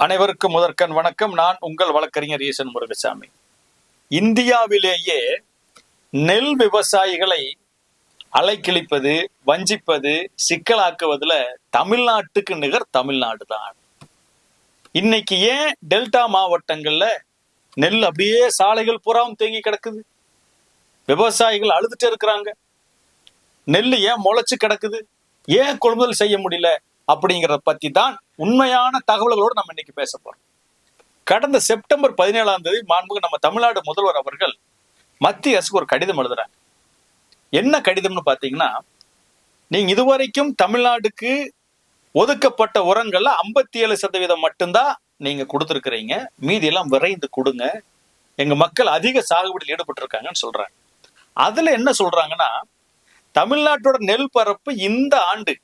அனைவருக்கும் முதற்கண் வணக்கம். நான் உங்கள் வழக்கறிஞர் ஈசன் முருகசாமி. இந்தியாவிலேயே நெல் விவசாயிகளை அலைக்கழிப்பது, வஞ்சிப்பது, சிக்கலாக்குவதுல தமிழ்நாட்டுக்கு நிகர் தமிழ்நாடு தான். இன்னைக்கு ஏன் டெல்டா மாவட்டங்கள்ல நெல் அப்படியே சாலைகள் புறாவும் தேங்கி கிடக்குது? விவசாயிகள் அழுதுட்டு இருக்கிறாங்க. நெல் ஏன் முளைச்சு கிடக்குது? ஏன் கொள்முதல் செய்ய முடியல? அப்படிங்கிறத பத்தி தான் உண்மையான தகவல்களோடு நம்ம இன்னைக்கு பேச போறோம். கடந்த செப்டம்பர் 17 மாண்புமிகு நம்ம தமிழ்நாடு முதல்வர் அவர்கள் மத்திய அரசுக்கு ஒரு கடிதம் எழுதுறாங்க. என்ன கடிதம்னு பாத்தீங்கன்னா, நீங்க இதுவரைக்கும் தமிழ்நாடுக்கு ஒதுக்கப்பட்ட உரங்கள்ல 57% மட்டும்தான் நீங்க கொடுத்துருக்கிறீங்க, மீதி எல்லாம் விரைந்து கொடுங்க, எங்க மக்கள் அதிக சாகுபடியில் ஈடுபட்டு இருக்காங்கன்னு சொல்றாங்க. அதுல என்ன சொல்றாங்கன்னா, தமிழ்நாட்டோட நெல் பரப்பு இந்த ஆண்டு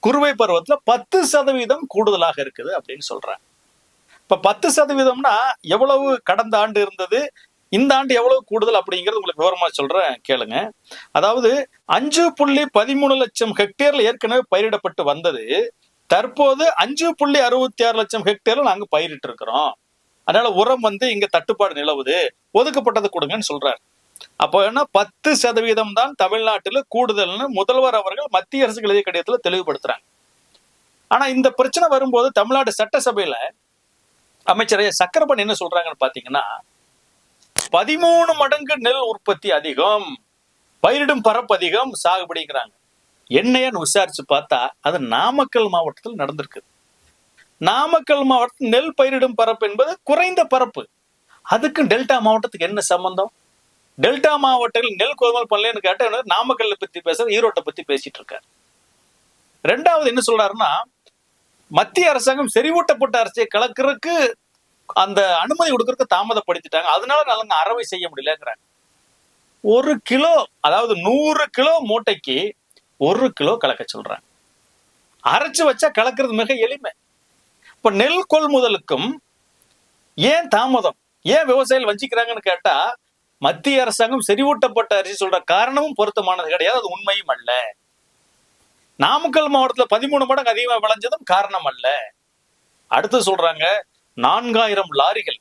குறுவை பருவத்துல 10% கூடுதலாக இருக்குது அப்படின்னு சொல்றாங்க. இப்ப 10%னா எவ்வளவு கடந்த ஆண்டு இருந்தது, இந்த ஆண்டு எவ்வளவு கூடுதல் அப்படிங்கிறது உங்களுக்கு விவரமா சொல்றேன், கேளுங்க. அதாவது 5.13 லட்சம் ஹெக்டேர்ல ஏற்கனவே பயிரிடப்பட்டு வந்தது, தற்போது 5.66 லட்சம் ஹெக்டேர்ல நாங்க பயிரிட்டு இருக்கிறோம். அதனால உரம் இங்க தட்டுப்பாடு நிலவுது, ஒதுக்கப்பட்டது கொடுங்கன்னு சொல்றாரு. அப்போ என்ன, 10% தான் தமிழ்நாட்டில் கூடுதல்னு முதல்வர் அவர்கள் மத்திய அரசுக்கு எழுதிய கடிதத்துல தெளிவுபடுத்துறாங்க. ஆனா இந்த பிரச்சனை வரும்போது தமிழ்நாடு சட்டசபையில அமைச்சர் சக்கரபாணி என்ன சொல்றாங்கன்னு பாத்தீங்கன்னா, 13 மடங்கு நெல் உற்பத்தி அதிகம், பயிரிடும் பரப்பு அதிகம், சாகுபடிங்கிறாங்க. என்னையன்னு விசாரிச்சு பார்த்தா அது நாமக்கல் மாவட்டத்தில் நடந்திருக்கு. நாமக்கல் மாவட்டத்தில் நெல் பயிரிடும் பரப்பு என்பது குறைந்த பரப்பு. அதுக்கு டெல்டா மாவட்டத்துக்கு என்ன சம்பந்தம்? டெல்டா மாவட்டத்தில் நெல் கொள்முதல் பண்ணலன்னு கேட்ட நாமக்கல்ல பத்தி பேச, ஈரோட்டை பத்தி பேசிட்டு இருக்காரு. ரெண்டாவது என்ன சொல்றாருன்னா, மத்திய அரசாங்கம் செறிவூட்டப்பட்ட அரிசியை கலக்கிறதுக்கு அந்த அனுமதி கொடுக்கறதுக்கு தாமதப்படுத்திட்டாங்க, அதனால நாங்க அறவை செய்ய முடியலங்கிறாங்க. 1 கிலோ, அதாவது 100 கிலோ மூட்டைக்கு 1 கிலோ கலக்க சொல்றாங்க. அரைச்சு வச்சா கலக்கிறது மிக எளிமை. இப்ப நெல் கொள்முதலுக்கும் ஏன் தாமதம், ஏன் விவசாயிகள் வஞ்சிக்கிறாங்கன்னு கேட்டா, மத்திய அரசாங்கம் செறிவூட்டப்பட்ட அரிசி சொல்ற காரணமும் பொருத்தமானது கிடையாது, அது உண்மையும் அல்ல. நாமக்கல் மாவட்டத்துல 13 மடங்கு அதிகமா விளைஞ்சதும் காரணம் அல்ல. அடுத்து சொல்றாங்க 4000 லாரிகள்,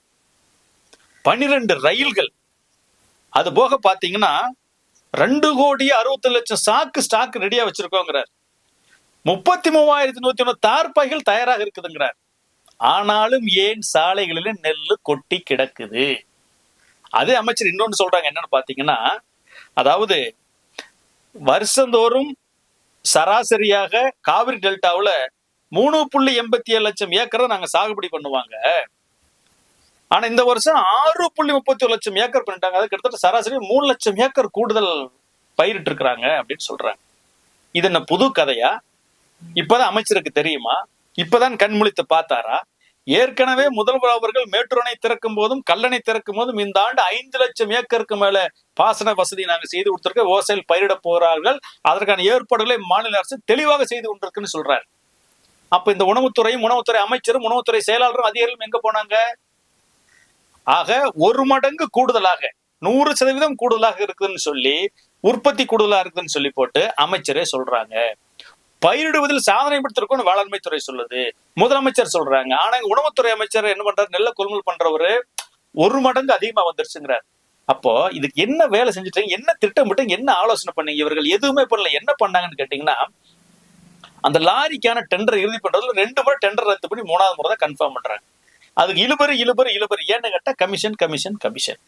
12 ரயில்கள், அது போக பாத்தீங்கன்னா 2,60,00,000 சாக்கு ஸ்டாக் ரெடியா வச்சிருக்கோங்கிறார். 33,101 தார்பாய்கள் தயாராக இருக்குதுங்கிறார். ஆனாலும் ஏன் சாலைகளில நெல்லு கொட்டி கிடக்குது? அதே அமைச்சர் இன்னொன்னு சொல்றாங்க, என்னன்னு பாத்தீங்கன்னா, அதாவது வருஷந்தோறும் சராசரியாக காவிரி டெல்டாவுல 3.87 லட்சம் ஏக்கரை நாங்க சாகுபடி பண்ணுவாங்க. ஆனா இந்த வருஷம் 6.31 லட்சம் ஏக்கர் பண்ணிட்டாங்க. அது கிட்டத்தட்ட சராசரி 3 லட்சம் ஏக்கர் கூடுதல் பயிரிட்டு இருக்கிறாங்க அப்படின்னு சொல்றாங்க. இது என்ன புது கதையா? இப்பதான் அமைச்சருக்கு தெரியுமா? இப்பதான் கண்முழித்து பார்த்தாரா? ஏற்கனவே முதல்வர் அவர்கள் மேட்டூர் அணை திறக்கும் போதும் கல்லணை திறக்கும் போதும் இந்த ஆண்டு 5 லட்சம் ஏக்கருக்கு மேல பாசன வசதி நாங்க செய்து கொடுத்திருக்க, விவசாயிகள் பயிரிட போறார்கள், அதற்கான ஏற்பாடுகளை மாநில அரசு தெளிவாக செய்து கொண்டிருக்குன்னு சொல்றாரு. அப்ப இந்த உணவுத்துறையும் உணவுத்துறை அமைச்சரும் உணவுத்துறை செயலாளரும் அதிகாரிகளும் எங்க போனாங்க? ஆக 1 மடங்கு கூடுதலாக 100% கூடுதலாக இருக்குதுன்னு சொல்லி, உற்பத்தி கூடுதலா இருக்குதுன்னு சொல்லி போட்டு அமைச்சரே சொல்றாங்க. பயிரிடுவதில் சாதனை படுத்திருக்கும் வேளாண்மை துறை சொல்லுது, முதலமைச்சர் சொல்றாங்க. ஆனா உணவுத்துறை அமைச்சர் என்ன பண்றாரு? நெல்லை கொள்முதல் பண்றவரு 1 மடங்கு அதிகமா வந்துருச்சுங்கிறார். அப்போ இதுக்கு என்ன வேலை செஞ்சுட்டாங்க, என்ன திட்டமிட்டு, என்ன ஆலோசனை பண்ணீங்க? இவர்கள் எதுவுமே பண்ணல. என்ன பண்ணாங்கன்னு கேட்டீங்கன்னா, அந்த லாரிக்கான டெண்டர் இறுதி பண்றதுல 2 முறை டெண்டர் ரத்து பண்ணி 3வது முறை தான் கன்ஃபார்ம் பண்றாங்க. அதுக்கு இழுபறி ஏன்னு கேட்டா கமிஷன்,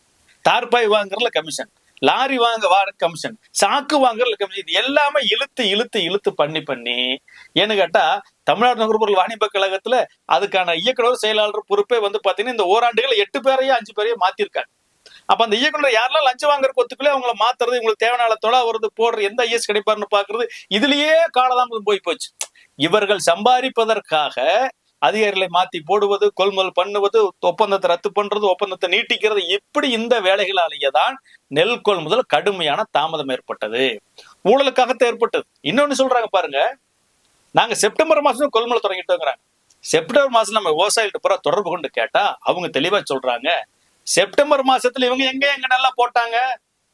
தார்பாய் வாங்குறதுல கமிஷன், லாரி வாங்க கமிஷன், சாக்கு வாங்குறதுல கமிஷன், எல்லாமே இழுத்து பண்ணி ஏன்னு கேட்டா, தமிழ்நாடு நுகர்பொருள் வாணிப கழகத்துல அதுக்கான இயக்குனர் செயலாளர் பொறுப்பே பாத்தீங்கன்னா இந்த ஓராண்டுகள் 8 பேரையோ 5 பேரையோ மாத்திருக்காங்க. அப்ப அந்த இயக்குனர் யாரெல்லாம் லஞ்சம் வாங்குற கொத்துக்குள்ளே அவங்களை மாத்துறது, இவங்களுக்கு தேவையான தொலை வருது போடுறது, எந்த ஐஎஸ் கிடைப்பாருன்னு பாக்குறது, இதுலயே காலதாமதம் போய் போச்சு. இவர்கள் சம்பாதிப்பதற்காக அதிகாரிகளை மாத்தி போடுவது, கொள்முதல் பண்ணுவது, ஒப்பந்தத்தை ரத்து பண்றது, ஒப்பந்தத்தை நீட்டிக்கிறது, இப்படி இந்த வேலைகளாலேயே தான் நெல் கொள்முதல் கடுமையான தாமதம் ஏற்பட்டது, ஊழலுக்காகத்தான் ஏற்பட்டது. இன்னொன்னு சொல்றாங்க பாருங்க, நாங்க செப்டம்பர் மாசம் கொள்முதல் தொடங்கிட்டோங்கிறாங்க. செப்டம்பர் மாசம் நம்ம விவசாயிகிட்ட பூரா தொடர்பு கொண்டு கேட்டா அவங்க தெளிவா சொல்றாங்க, செப்டம்பர் மாசத்துல இவங்க எங்க நல்லா போட்டாங்க,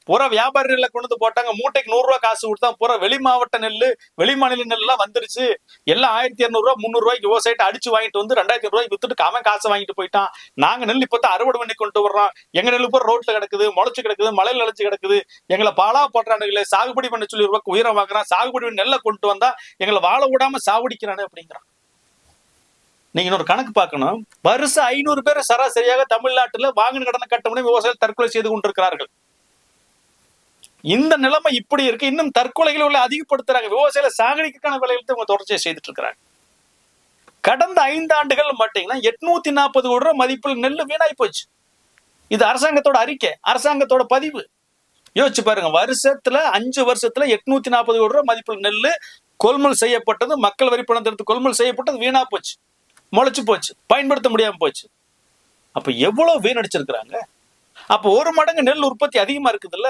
பூரா வியாபாரிகளை கொண்டு வந்து போட்டாங்க. மூட்டைக்கு 100 ரூபாய் காசு கொடுத்தா பூரா வெளி மாவட்ட நெல், வெளி மாநில நெல் எல்லாம் வந்துருச்சு. எல்லாம் 1200 ரூபாய் 300 ரூபாய்க்கு விவசாயிட்ட அடிச்சு வாங்கிட்டு வந்து 2500 ரூபாய்க்கு வித்துட்டு அவன் காசை வாங்கிட்டு போயிட்டான். நாங்க நெல் இப்பதான் அறுவடை பண்ணி கொண்டு வர்றோம், எங்க நெல் பூரா ரோட்ல கிடக்குது, முளைச்சு கிடக்குது, மழையில நினைச்சு கிடக்குது, எங்களை பாலா போடுறானுங்களே, சாகுபடி பண்ண சொல்லி ரூபாய்க்கு உயிரை வாங்குறான், சாகுபடி பண்ணி நெல்லை கொண்டு வந்தா எங்களை வாழ விடாம சாவடிக்கிறானே அப்படிங்கிறான். நீங்க இன்னொரு கணக்கு பார்க்கணும். வருஷம் 500 பேர் சராசரியாக தமிழ்நாட்டில் வாங்கின கடனை கட்ட முடியும் விவசாயிகள் தற்கொலை செய்து கொண்டிருக்கிறார்கள். இந்த நிலைமை இப்படி இருக்கு. இன்னும் தற்கொலைகளை உள்ள அதிகப்படுத்துறாங்க. விவசாயிகளை சாகடிக்கான வேலைகளை அவங்க தொடர்ச்சியை செய்துட்டு இருக்கிறாங்க. கடந்த 5 ஆண்டுகள் மாட்டீங்கன்னா 840 கோடி ரூபாய் மதிப்பில் நெல் வீணாய் போச்சு. இது அரசாங்கத்தோட அறிக்கை, அரசாங்கத்தோட பதிவு. யோசிச்சு பாருங்க, வருஷத்துல 5 வருஷத்துல 840 கோடி ரூபாய் மதிப்பில் நெல் கொள்முதல் செய்யப்பட்டது, மக்கள் வரி பணத்தை எடுத்து கொள்முதல் செய்யப்பட்டது வீணா போச்சு, முளைச்சு போச்சு, பயன்படுத்த முடியாம போச்சு. அப்ப எவ்வளவு வீணடிச்சிருக்கிறாங்க. அப்ப 1 மடங்கு நெல் உற்பத்தி அதிகமா இருக்குது இல்ல.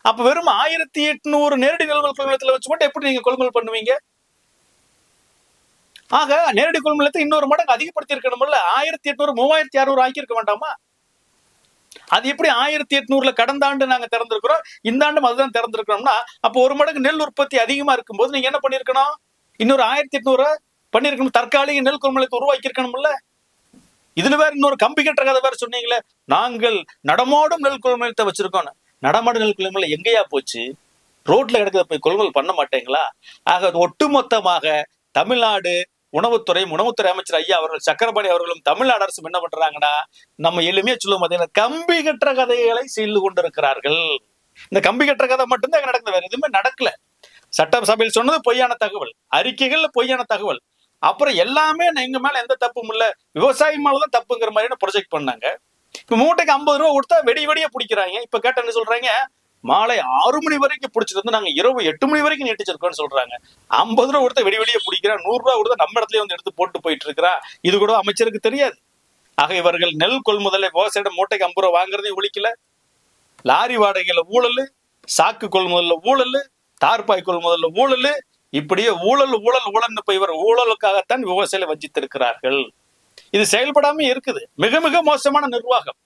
அப்ப வெறும் 1800 நேரடி நெல் கொள்முதலத்துல வச்சு மட்டும் எப்படி நீங்க கொள்முதல் பண்ணுவீங்க? ஆக நேரடி கொள்முதலத்தை இன்னொரு மடங்கு அதிகப்படுத்தி இருக்கணும்ல. 1800 3600 ஆக்கி இருக்க வேண்டாமா? அது எப்படி 1800ல கடந்த ஆண்டு நாங்க திறந்திருக்கிறோம், இந்த ஆண்டும் அதுதான் திறந்திருக்கிறோம்னா, அப்போ 1 மடங்கு நெல் உற்பத்தி அதிகமா இருக்கும்போது நீங்க என்ன பண்ணிருக்கணும்? இன்னொரு 1800 பண்ணிருக்கணும். தற்காலிக நெல் கொள்முதலத்தை உருவாக்கி இருக்கணும்ல. இதுல வேற இன்னொரு கம்பி கட்டுற கதை வேற சொன்னீங்களே, நாங்கள் நடமாடும் நெல் கொள்முதலத்தை வச்சிருக்கோம். நடமாடும் நெல் கொள்முதல் எங்கேயா போச்சு? ரோட்ல கிடக்கிறத போய் கொள்முதல் பண்ண மாட்டேங்களா? ஆக ஒட்டுமொத்தமாக தமிழ்நாடு உணவுத்துறை அமைச்சர் ஐயா அவர்கள், சக்கரபாணி அவர்களும் தமிழ்நாடு அரசும் என்ன பண்றாங்கன்னா, நம்ம எளிமையா சொல்லுவோம் பார்த்தீங்கன்னா, கம்பி கட்டுற கதைகளை செய்து கொண்டிருக்கிறார்கள். இந்த கம்பி கட்டுற கதை மட்டும்தான் நடக்குது, வேற எதுவுமே நடக்கல. சட்டசபையில் சொன்னது பொய்யான தகவல், அறிக்கைகள்ல பொய்யான தகவல், அப்புறம் எல்லாமே எங்க மேல எந்த தப்பும் இல்ல, விவசாயி மேலதான் தப்புங்கிற மாதிரி ப்ரொஜெக்ட் பண்ணாங்க. இப்ப மூட்டைக்கு 50 ரூபாய் கொடுத்தா வெடிய பிடிக்கிறாங்க. இப்ப கேட்ட என்ன சொல்றாங்க, மாலை 6 மணி வரைக்கும் பிடிச்சிட்டு வந்து நாங்க இரவு 8 மணி வரைக்கும் நீட்டிச்சிருக்கோம்னு சொல்றாங்க. 50 ரூபாய் கொடுத்தா வெடிய பிடிக்கிறா, 100 ரூபாய் கொடுத்தா நம்ம இடத்துல வந்து எடுத்து போட்டு போயிட்டு இருக்கிறா. இது கூட அமைச்சருக்கு தெரியாது. ஆக இவர்கள் நெல் கொள்முதலை விவசாயிடம் மூட்டைக்கு 50 ரூபாய் வாங்குறதையும் ஒழிக்கல, லாரி வாடகையில ஊழல், சாக்கு கொள்முதல்ல ஊழல், தார்பாய் கொள்முதல்ல ஊழல், இப்படியே ஊழல்னு போய் இவர் ஊழலுக்காகத்தான் விவசாயிகளை வஞ்சித்திருக்கிறார்கள். இது செயல்படாம இருக்குது. மிக மிக மோசமான நிர்வாகம்.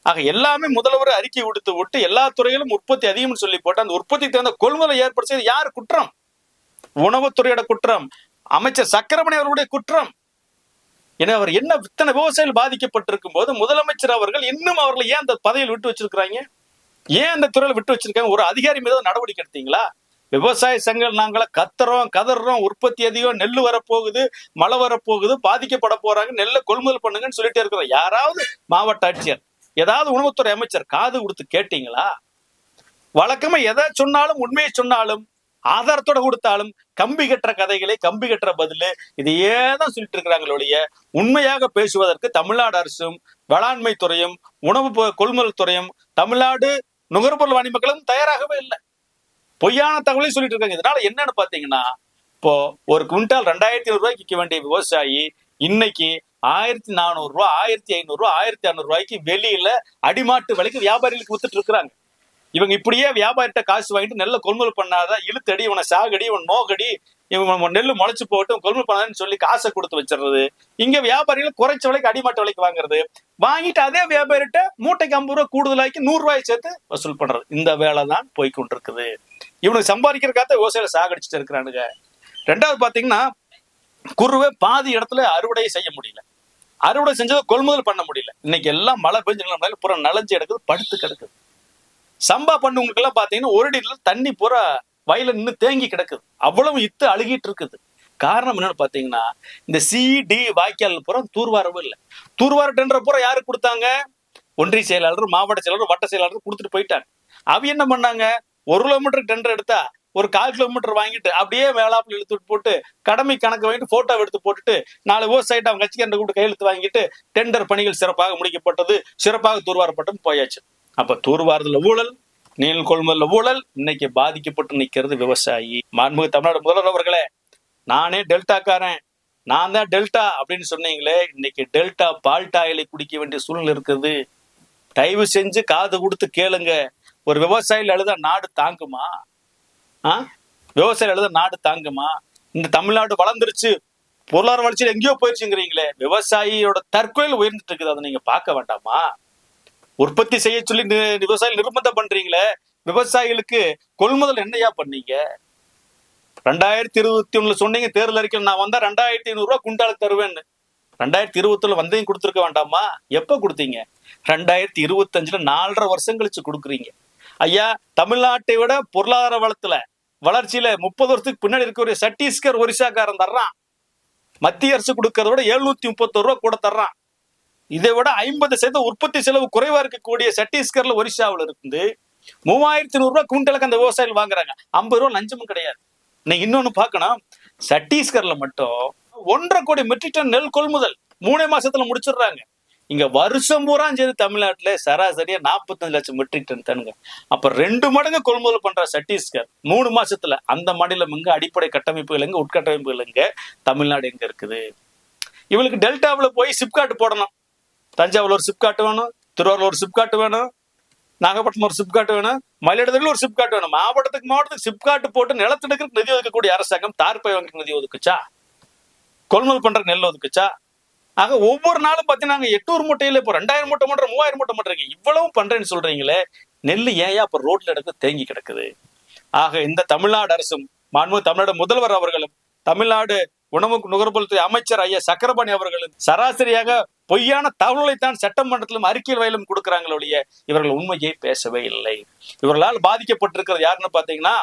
ஆக எல்லாமே முதல்வர் அறிக்கை விட்டு எல்லா துறையிலும் உற்பத்தி அதிகம்னு சொல்லி போட்டு அந்த உற்பத்திக்கு தகுந்த கொள்முதலை ஏற்படுத்தியது யார் குற்றம்? உணவுத்துறையோட குற்றம், அமைச்சர் சக்கரமணி அவர்களுடைய குற்றம். ஏன்னா அவர் என்ன இத்தனை விவசாயிகள் பாதிக்கப்பட்டிருக்கும் போது முதலமைச்சர் அவர்கள் இன்னும் அவர்களை ஏன் அந்த பதவியில் விட்டு வச்சிருக்கிறாங்க? ஏன் அந்த துறையில விட்டு வச்சிருக்காங்க? ஒரு அதிகாரி மீது நடவடிக்கை எடுத்தீங்களா? விவசாய சங்கம் நாங்கள கதறோம், உற்பத்தி அதிகம், நெல் வரப்போகுது, மழை வரப்போகுது, பாதிக்கப்பட போறாங்க, நெல்லை கொள்முதல் பண்ணுங்கன்னு சொல்லிட்டே இருக்கிறோம். யாராவது மாவட்ட ஆட்சியர், ஏதாவது உணவுத்துறை அமைச்சர் காது கொடுத்து கேட்டீங்களா? வழக்கமா எதை சொன்னாலும், உண்மையை சொன்னாலும், ஆதாரத்தோட கொடுத்தாலும் கம்பி கட்டுற கதைகளை, கம்பி கட்டுற பதிலு இதையே தான் சொல்லிட்டு இருக்கிறாங்களே. உண்மையாக பேசுவதற்கு தமிழ்நாடு அரசும், வேளாண்மை துறையும், உணவு கொள்முதல் துறையும், தமிழ்நாடு நுகர்பொருள் வாணி மக்களும் தயாராகவே இல்லை. பொய்யான தகவலை சொல்லிட்டு இருக்காங்க. இதனால என்னன்னு பாத்தீங்கன்னா, இப்போ ஒரு குவிண்டால் 2500 ரூபாய்க்கு விற்க வேண்டிய விவசாயி இன்னைக்கு 1400 ரூபாய், 1500 ரூபாய், 1600 ரூபாய்க்கு வெளியில அடிமாட்டு விலைக்கு வியாபாரிகளுக்கு வித்துட்டு இருக்கிறாங்க. இவங்க இப்படியே வியாபாரிட்ட காசு வாங்கிட்டு நெல்லை கொள்முதல் பண்ணாத, இழுத்தடி, இவனை சாகடி, இவன் நோகடி, இவன் நெல் முளைச்சு போட்டு கொள்முதல் பண்ணாதுன்னு சொல்லி காசை கொடுத்து வச்சிடுறது. இங்க வியாபாரிகள் குறைச்ச விலைக்கு அடிமாட்டு விலைக்கு வாங்குறது, வாங்கிட்டு அதே வியாபாரிட்ட மூட்டைக்கு 50 ரூபாய் கூடுதலாக்கி 100 ரூபாய் சேர்த்து வசூல் பண்றது. இந்த வேலை தான் போய்கொண்டிருக்குது. இவனுக்கு சம்பாதிக்கிறக்காக விவசாயிகளை சாகடிச்சுட்டு இருக்கிறானுங்க. ரெண்டாவது பாத்தீங்கன்னா, குறுவை பாதி இடத்துல அறுவடை செய்ய முடியல, அறுவடை செஞ்சதை கொள்முதல் பண்ண முடியல. இன்னைக்கு எல்லாம் மழை பெஞ்சு பூரா நலஞ்சு எடுக்குது, படுத்து கிடக்குது. சம்பா பண்ணுவங்களுக்கு எல்லாம் பாத்தீங்கன்னா 1 அடியில தண்ணி பூரா வயல நின்று தேங்கி கிடக்குது. அவ்வளவு இத்து அழுகிட்டு இருக்குது. காரணம் என்னன்னு பாத்தீங்கன்னா, இந்த CD வாய்க்கால் பூரா தூர்வாரவே இல்லை. தூர்வார டெண்டர் பூரா யாருக்கு கொடுத்தாங்க? ஒன்றிய செயலாளர், மாவட்ட செயலாளர், வட்ட செயலாளர் கொடுத்துட்டு போயிட்டாங்க. அவ என்ன பண்ணாங்க? 1 கிலோமீட்டர் டெண்டர் எடுத்தா ஒரு 1/4 கிலோமீட்டர் வாங்கிட்டு அப்படியே வேளாப்பில் இழுத்துட்டு போட்டு கடமை கணக்கு வாங்கிட்டு போட்டோ எடுத்து போட்டுட்டு 4 விவசாயிட்டு அவங்க கட்சிக்காரன் கூப்பிட்டு கையெழுத்து வாங்கிட்டு டெண்டர் பணிகள் சிறப்பாக முடிக்கப்பட்டது, சிறப்பாக தூர்வாரப்பட்டது போயாச்சு. அப்ப தூர்வாரத்துல ஊழல், நெல் கொள்முதல்ல ஊழல், இன்னைக்கு பாதிக்கப்பட்டு நிக்கிறது விவசாயி. மாண்புமிகு தமிழ்நாடு முதல்வர் அவர்களே, நானே டெல்டாக்காரன், நான் தான் டெல்டா அப்படின்னு சொன்னீங்களே, இன்னைக்கு டெல்டா பால்டாயிலை குடிக்க வேண்டிய சூழ்நிலை இருக்குது. தயவு செஞ்சு காது கொடுத்து கேளுங்க. ஒரு விவசாயிகள் அழுதா நாடு தாங்குமா? விவசாயிகள் அழுதா நாடு தாங்குமா? இந்த தமிழ்நாடு வளர்ந்துருச்சு, பொருளாதார வளர்ச்சியில் எங்கேயோ போயிடுச்சுங்கிறீங்களே, விவசாயியோட தற்கொலையில் உயர்ந்துட்டு இருக்குது. அதை நீங்க பார்க்க வேண்டாமா? உற்பத்தி செய்ய சொல்லி விவசாயிகள் நிர்பந்தம் பண்றீங்களே, விவசாயிகளுக்கு கொள்முதல் என்னையா பண்ணீங்க? 2021 சொன்னீங்க தேர்தல் அறிக்கையில், நான் வந்தா 2500 குண்டாலுக்கு தருவேன்னு. 2021 வந்தையும் கொடுத்துருக்க வேண்டாமா? எப்ப கொடுத்தீங்க? 2025 4.5 வருஷம் கழிச்சு கொடுக்குறீங்க. ஐயா, தமிழ்நாட்டை விட பொருளாதார வளர்ச்சியில 30 வருஷத்துக்கு பின்னாடி இருக்கக்கூடிய சத்தீஸ்கர், ஒரிசாக்காரன் தர்றான். மத்திய அரசு கொடுக்கறத விட 731 கூட தர்றான். இதை விட 50% உற்பத்தி செலவு குறைவா இருக்கக்கூடிய சத்தீஸ்கர்ல, ஒரிசாவில் இருந்து 3100 குவிண்டலுக்கு அந்த விவசாயிகள் வாங்குறாங்க. 50 ரூபா லஞ்சமும் கிடையாது. நீங்க இன்னொன்னு பார்க்கணும், சத்தீஸ்கர்ல மட்டும் 1.5 கோடி மெட்ரிக் டன் நெல் கொள்முதல் 3 மாசத்துல முடிச்சிடுறாங்க. இங்க வருஷம் பூரா சேர்ந்து தமிழ்நாட்டுல சராசரியா 45 லட்சம் மெட்ரிக் டன் தானுங்க. அப்ப 2 மடங்கு கொள்முதல் பண்ற சத்தீஸ்கர் 3 மாசத்துல. அந்த மாநிலம் எங்க? அடிப்படை கட்டமைப்புகள் எங்க? உட்கட்டமைப்புகள் எங்க? தமிழ்நாடு எங்க இருக்குது? இவளுக்கு டெல்டாவில் போய் சிப்காட் போடணும். தஞ்சாவூர்ல ஒரு சிப்காட் வேணும், திருவாரூர் ஒரு சிப்காட் வேணும், நாகப்பட்டினம் ஒரு சிப்காட் வேணும், மயிலாடுதுறையில் ஒரு சிப்காட் வேணும். மாவட்டத்துக்கு சிப்காட் போட்டு நிலத்தெடுக்கிறதுக்கு நிதி ஒதுக்கக்கூடிய அரசாங்கம் தார்பாய் வாங்க நிதி ஒதுக்குச்சா? கொள்முதல் பண்ற நெல் ஒதுக்குச்சா? ஆக ஒவ்வொரு நாளும் பாத்தீங்கன்னா 800 மூட்டையில இப்போ 2000 மூட்டை பண்ற, 3000 மூட்டை பண்றீங்க. இவ்வளவு பண்றேன்னு சொல்றீங்களே, நெல் ஏன் அப்ப ரோட்ல எடுக்க தேங்கி கிடக்குது? ஆக இந்த தமிழ்நாடு அரசும், தமிழ்நாடு முதல்வர் அவர்களும், தமிழ்நாடு உணவு நுகர்பொருள் அமைச்சர் ஐயா சக்கரபாணி அவர்களும் சராசரியாக பொய்யான தகவல்களை தான் சட்டமன்றத்திலும் அறிக்கையில் வயலும் கொடுக்கிறாங்களே ஒழிய இவர்கள் உண்மையை பேசவே இல்லை. இவர்களால் பாதிக்கப்பட்டிருக்கிறது யாருன்னு பாத்தீங்கன்னா,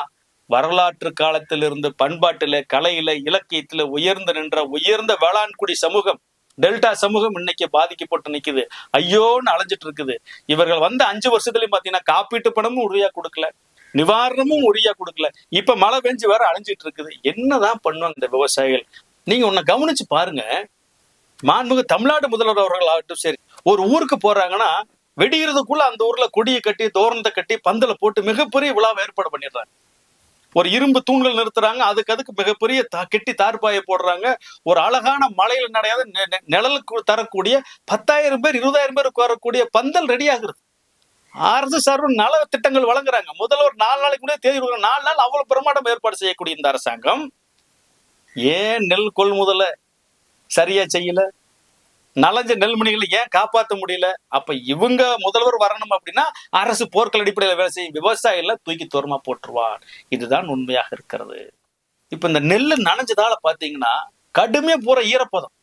வரலாற்று காலத்திலிருந்து பண்பாட்டில, கலையில, இலக்கியத்தில உயர்ந்து நின்ற உயர்ந்த வேளாண்குடி சமூகம், டெல்டா சமூகம் இன்னைக்கு பாதிக்கப்பட்டு நிக்குது. ஐயோன்னு அலைஞ்சிட்டு இருக்குது. இவர்கள் வந்து 5 வருஷத்துலயும் பாத்தீங்கன்னா காப்பீட்டு பணமும் உறுதியா கொடுக்கல, நிவாரணமும் உறுதியா கொடுக்கல. இப்ப மழை பெஞ்சு வேற அழிஞ்சிட்டு இருக்குது. என்னதான் பண்ணுவாங்க இந்த விவசாயிகள்? நீங்க உன்னை கவனிச்சு பாருங்க. மாண்புமிகு தமிழ்நாடு முதல்வர் அவர்கள் ஆகட்டும் சரி, ஒரு ஊருக்கு போறாங்கன்னா வெடிகிறதுக்குள்ள அந்த ஊர்ல கொடியை கட்டி, தோரணத்தை கட்டி, பந்தல போட்டு மிகப்பெரிய விழாவை ஏற்பாடு பண்ணிடுறாங்க. ஒரு இரும்பு தூண்கள் நிறுத்துறாங்க, அதுக்கு மிகப்பெரிய கெட்டி தார்பாயை போடுறாங்க. ஒரு அழகான மலையில நடையாத நிழலுக்கு தரக்கூடிய 10,000 பேர் 20,000 பேருக்கு வரக்கூடிய பந்தல் ரெடி ஆகுறது. அரசு சார்பு நல திட்டங்கள் வழங்குறாங்க. முதல்வர் 4 நாளைக்கு முன்னாடி தேதி 4 நாள் அவ்வளவு பிரமாண்டம் ஏற்பாடு செய்யக்கூடிய இந்த அரசாங்கம் ஏன் நெல் கொள்முதல சரியா செய்யல? நலஞ்ச நெல்மணிகளை ஏன் காப்பாற்ற முடியல? அப்ப இவங்க முதல்வர் வரணும் அப்படின்னா அரசு போர்க்கள் அடிப்படையில் வேலை செய்யும், விவசாயிகளை தூக்கி தூரமா போட்டுருவார். இதுதான் உண்மையாக இருக்கிறது. இப்ப இந்த நெல்லு நனைஞ்சதால பாத்தீங்கன்னா கடுமையா பூரா ஈரப்பதம்.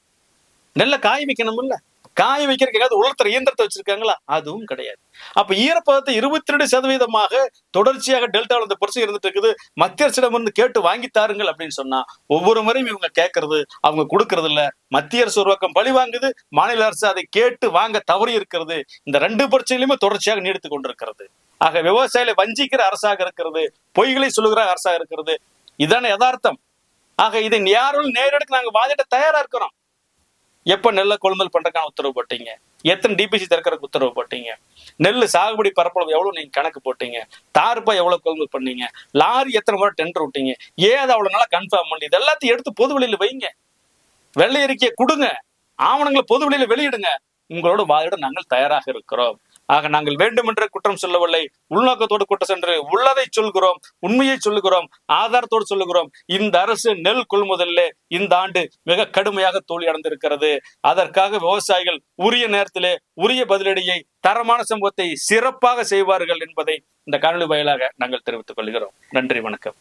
நெல்லை காய வைக்கணும் இல்ல, காய வைக்கிறதுக்கு உலர்த்துற இயந்திரத்தை வச்சிருக்காங்களா? அதுவும் கிடையாது. அப்ப ஈரப்பதத்தை 22% தொடர்ச்சியாக டெல்டாவில் இந்த பிரச்சனை இருந்துட்டு இருக்குது. மத்திய அரசிடம் இருந்து கேட்டு வாங்கி தாருங்கள் அப்படின்னு சொன்னா ஒவ்வொரு முறையும் இவங்க கேட்கறது, அவங்க கொடுக்கறது இல்ல. மத்திய அரசு ஒரு பக்கம் பழி வாங்குது, மாநில அரசு அதை கேட்டு வாங்க தவறி இருக்கிறது. இந்த 2 பிரச்சனையிலுமே தொடர்ச்சியாக நீடித்துக் கொண்டிருக்கிறது. ஆக விவசாயிகளை வஞ்சிக்கிற அரசாக இருக்கிறது, பொய்களை சொல்லுகிற அரசாக இருக்கிறது. இதான யதார்த்தம். ஆக இதை யாரும் நேரடிக்கு நாங்க வாதிட தயாரா இருக்கிறோம். எப்ப நெல்லை கொள்முதல் பண்றதுக்கான உத்தரவு போட்டீங்க? எத்தனை டிபிசி திறக்கிறதுக்கு உத்தரவு போட்டீங்க? நெல் சாகுபடி பரப்பளவு எவ்வளவு நீங்க கணக்கு போட்டீங்க? தார்பாய் எவ்வளவு கொள்முதல் பண்ணீங்க? லாரி எத்தனை முறை டெண்டர் விட்டீங்க? ஏது அவ்வளவு நாளா கன்ஃபார்ம் பண்ணி இது எல்லாத்தையும் எடுத்து பொது வெளியில வைங்க. வெள்ளை அறிக்கையை கொடுங்க, ஆவணங்களை பொது வெளியில வெளியிடுங்க. உங்களோட வாதிட நாங்கள் தயாராக இருக்கிறோம். ஆக நாங்கள் வேண்டுமென்ற குற்றம் சொல்லவில்லை, உள்நோக்கத்தோடு குற்றம் சென்று உள்ளதை சொல்கிறோம், உண்மையை சொல்லுகிறோம், ஆதாரத்தோடு சொல்லுகிறோம். இந்த அரசு நெல் கொள்முதலில் இந்த ஆண்டு மிக கடுமையாக தோல்வி அடைந்திருக்கிறது. அதற்காக விவசாயிகள் உரிய நேரத்திலே உரிய பதிலடியை, தரமான சம்பவத்தை சிறப்பாக செய்வார்கள் என்பதை இந்த காணொலி வாயிலாக நாங்கள் தெரிவித்துக் கொள்கிறோம். நன்றி, வணக்கம்.